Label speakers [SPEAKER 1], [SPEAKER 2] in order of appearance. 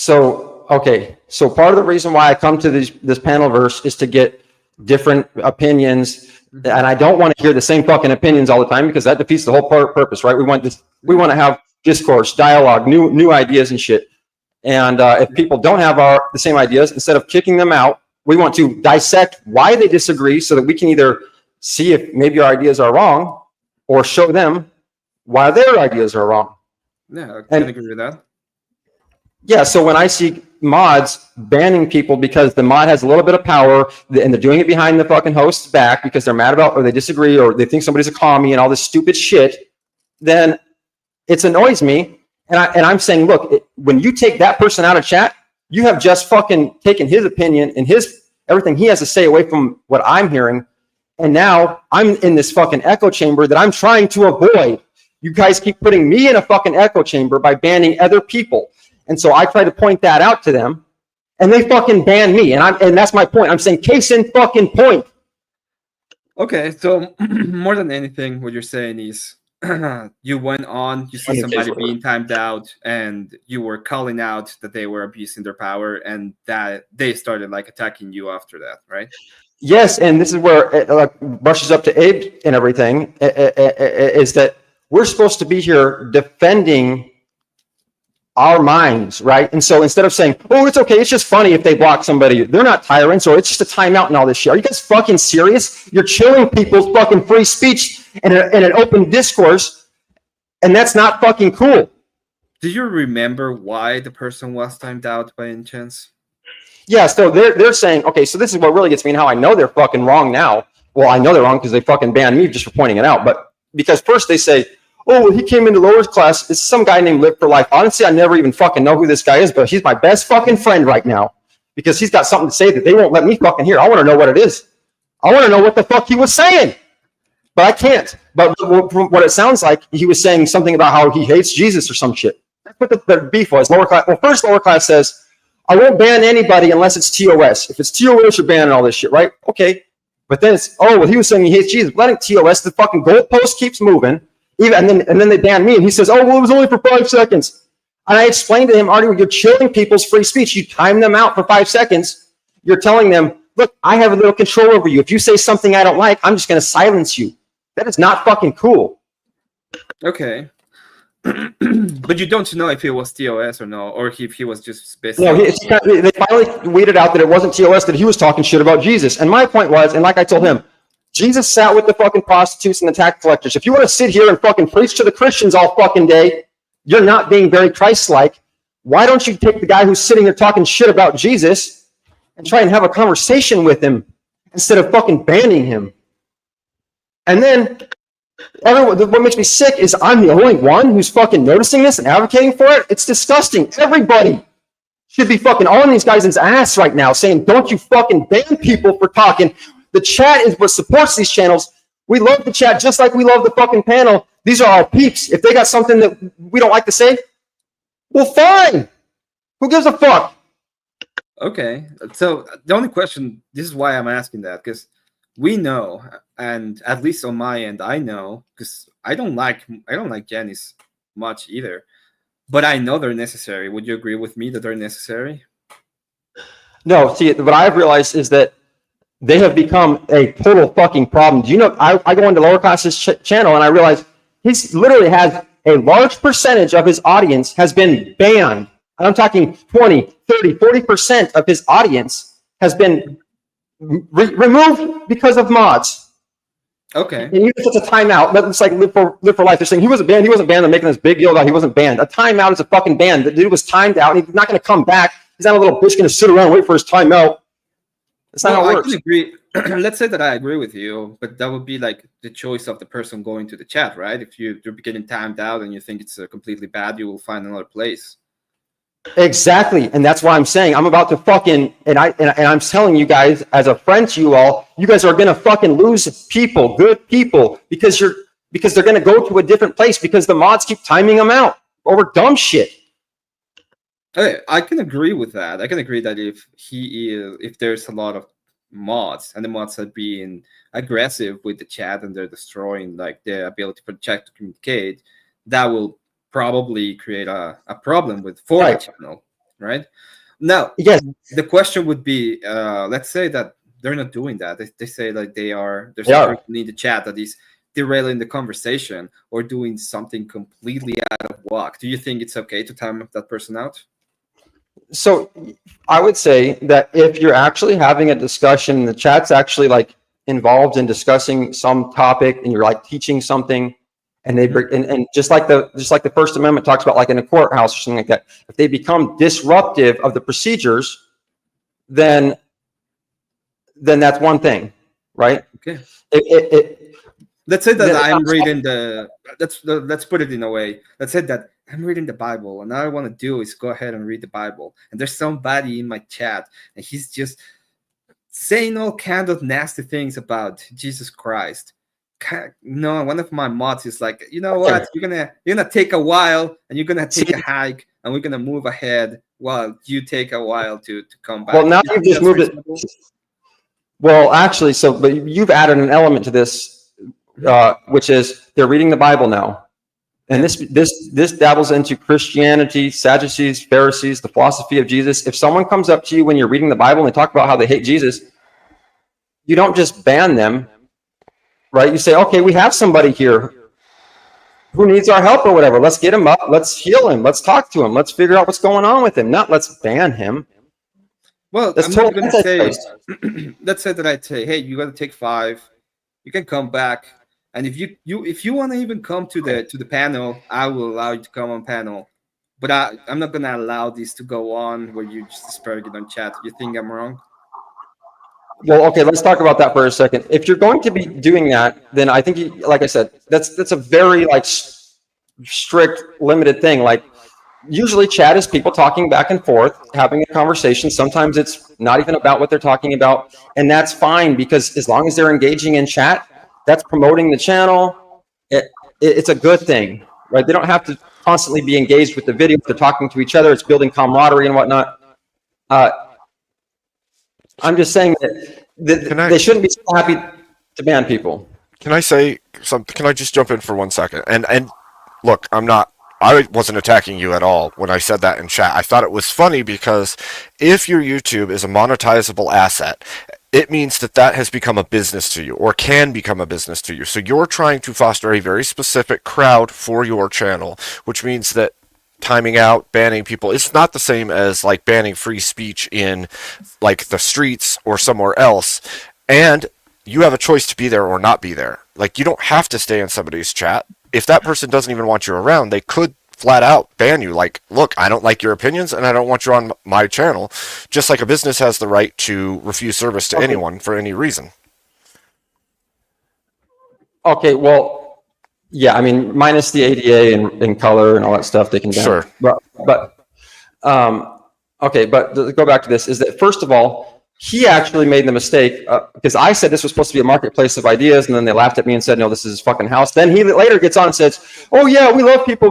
[SPEAKER 1] Okay. So part of the reason why I come to this panel verse is to get different opinions, and I don't want to hear the same fucking opinions all the time because that defeats the whole purpose, right? We want to have discourse, dialogue, new ideas and shit. And if people don't have the same ideas, instead of kicking them out, we want to dissect why they disagree so that we can either see if maybe our ideas are wrong or show them why their ideas are wrong.
[SPEAKER 2] Yeah, I can agree with that.
[SPEAKER 1] Yeah, so when I see mods banning people because the mod has a little bit of power and they're doing it behind the fucking host's back because they're mad about or they disagree or they think somebody's a commie and all this stupid shit, then it annoys me. And I'm saying, look, when you take that person out of chat, you have just fucking taken his opinion and everything he has to say away from what I'm hearing. And now I'm in this fucking echo chamber that I'm trying to avoid. You guys keep putting me in a fucking echo chamber by banning other people. And so I try to point that out to them, and they fucking ban me. And that's my point. I'm saying case in fucking point.
[SPEAKER 2] Okay, so more than anything, what you're saying is you went on, you see somebody being timed out, and you were calling out that they were abusing their power, and that they started like attacking you after that, right?
[SPEAKER 1] Yes, and this is where it like brushes up to Abe and everything, is that we're supposed to be here defending our minds, right? And so instead of saying, oh, it's okay, it's just funny if they block somebody, they're not tyrants, or it's just a timeout and all this shit. Are you guys fucking serious? You're chilling people's fucking free speech in an open discourse, and that's not fucking cool.
[SPEAKER 2] Do you remember why the person was timed out by any chance?
[SPEAKER 1] Yeah, so they're saying, okay, so this is what really gets me and how I know they're fucking wrong now. Well, I know they're wrong because they fucking banned me just for pointing it out, but because first they say, oh, well, he came into lower class. It's some guy named Live for Life. Honestly, I never even fucking know who this guy is, but he's my best fucking friend right now because he's got something to say that they won't let me fucking hear. I want to know what it is. I want to know what the fuck he was saying, but I can't. But from what it sounds like, he was saying something about how he hates Jesus or some shit. That's what the beef was. Lower class. Well, first lower class says, I won't ban anybody unless it's TOS. If it's TOS, you're banning all this shit, right? Okay. But then it's, oh, well, he was saying he hates Jesus. Letting TOS, the fucking goalpost keeps moving. And then they ban me, and he says, oh, well, it was only for 5 seconds. And I explained to him, Artie, you're chilling people's free speech. You time them out for 5 seconds. You're telling them, look, I have a little control over you. If you say something I don't like, I'm just going to silence you. That is not fucking cool.
[SPEAKER 2] Okay. But you don't know if it was TOS or no, or if he was just basically...
[SPEAKER 1] No, they finally weeded out that it wasn't TOS, that he was talking shit about Jesus. And my point was, and like I told him, Jesus sat with the fucking prostitutes and the tax collectors. If you want to sit here and fucking preach to the Christians all fucking day, you're not being very Christ-like. Why don't you take the guy who's sitting there talking shit about Jesus and try and have a conversation with him instead of fucking banning him? And then what makes me sick is I'm the only one who's fucking noticing this and advocating for it. It's disgusting. Everybody should be fucking on these guys' ass right now saying, don't you fucking ban people for talking. The chat is what supports these channels. We love the chat just like we love the fucking panel. These are our peeps. If they got something that we don't like to say, well, fine. Who gives a fuck?
[SPEAKER 2] Okay. So the only question, this is why I'm asking that, because we know, and at least on my end, I know, because I don't like Jenny's much either, but I know they're necessary. Would you agree with me that they're necessary?
[SPEAKER 1] No, see, what I've realized is that they have become a total fucking problem. Do you know, I go into lower classes channel and I realize he literally has a large percentage of his audience has been banned. And I'm talking 20, 30, 40% of his audience has been removed because of mods.
[SPEAKER 2] Okay.
[SPEAKER 1] And even if it's a timeout, but it's like live for life. They're saying he wasn't banned. He wasn't banned. They're making this big deal about he wasn't banned. A timeout is a fucking ban. The dude was timed out and he's not going to come back. He's not a little bitch going to sit around and wait for his timeout. That's not how it works.
[SPEAKER 2] I can agree. Let's say that I agree with you, but that would be like the choice of the person going to the chat, right? If you're getting timed out and you think it's completely bad, you will find another place.
[SPEAKER 1] Exactly, and that's why I'm saying I'm about to fucking and I'm telling you guys as a friend to you all, you guys are gonna fucking lose people, good people, because they're gonna go to a different place because the mods keep timing them out over dumb shit.
[SPEAKER 2] Okay, I can agree with that. I can agree that if there's a lot of mods and the mods are being aggressive with the chat and they're destroying like the ability for the chat to communicate, that will probably create a problem for the channel. right? Now,
[SPEAKER 1] Yes.
[SPEAKER 2] the question would be, let's say that they're not doing that. They say like there's
[SPEAKER 1] They
[SPEAKER 2] a
[SPEAKER 1] are.
[SPEAKER 2] person in the chat that is derailing the conversation or doing something completely out of whack. Do you think it's okay to time that person out?
[SPEAKER 1] So I would say that if you're actually having a discussion, the chat's actually like involved in discussing some topic, and you're like teaching something, and they bring, and just like the First Amendment talks about, like in a courthouse or something like that, if they become disruptive of the procedures, then that's one thing, right?
[SPEAKER 2] Okay.
[SPEAKER 1] It
[SPEAKER 2] Let's say that
[SPEAKER 1] then-
[SPEAKER 2] I'm reading let's put it in a way. Let's say that I'm reading the Bible, and all I want to do is go ahead and read the Bible. And there's somebody in my chat, and he's just saying all kind of nasty things about Jesus Christ. No, one of my mods is like, you know what? You're gonna take a while, and you're gonna take a hike, and we're gonna move ahead while you take a while to come back.
[SPEAKER 1] Well, now you've just moved it. Well, actually, but you've added an element to this, which is they're reading the Bible now, and this dabbles into Christianity, Sadducees, Pharisees, the philosophy of Jesus. If someone comes up to you when you're reading the Bible and they talk about how they hate Jesus, you don't just ban them, right? You say, okay, we have somebody here who needs our help or whatever. Let's get him up. Let's heal him. Let's talk to him. Let's figure out what's going on with him. Not let's ban him.
[SPEAKER 2] Well,
[SPEAKER 1] That's
[SPEAKER 2] I'm not
[SPEAKER 1] totally
[SPEAKER 2] going to say,
[SPEAKER 1] anti-Christ.
[SPEAKER 2] let's say that I'd say, hey, you got to take 5. You can come back. And if you want to even come to the panel, I will allow you to come on panel. But I'm not going to allow this to go on where you just disparage it on chat. You think I'm wrong?
[SPEAKER 1] Well, okay, let's talk about that for a second. If you're going to be doing that, then I think, like I said, that's a very like strict, limited thing. Like usually chat is people talking back and forth, having a conversation. Sometimes it's not even about what they're talking about, and that's fine, because as long as they're engaging in chat, that's promoting the channel. It's a good thing, right? They don't have to constantly be engaged with the video. They're talking to each other. It's building camaraderie and whatnot. I'm just saying that they shouldn't be so happy to ban people.
[SPEAKER 3] Can I say something? Can I just jump in for 1 second? And look, I wasn't attacking you at all when I said that in chat. I thought it was funny because if your YouTube is a monetizable asset, it means that has become a business to you, or can become a business to you. So you're trying to foster a very specific crowd for your channel, which means that timing out, banning people, it's not the same as like banning free speech in like the streets or somewhere else. And you have a choice to be there or not be there. Like, you don't have to stay in somebody's chat. If that person doesn't even want you around, they could flat out ban you. Like, look, I don't like your opinions and I don't want you on my channel. Just like a business has the right to refuse service to anyone for any reason.
[SPEAKER 1] Okay, well, yeah, I mean, minus the ADA and color and all that stuff, they can ban.
[SPEAKER 3] Sure.
[SPEAKER 1] Okay, but to go back to this, is that first of all, he actually made the mistake, because I said this was supposed to be a marketplace of ideas, and then they laughed at me and said, no, this is his fucking house. Then he later gets on and says, oh yeah, we love people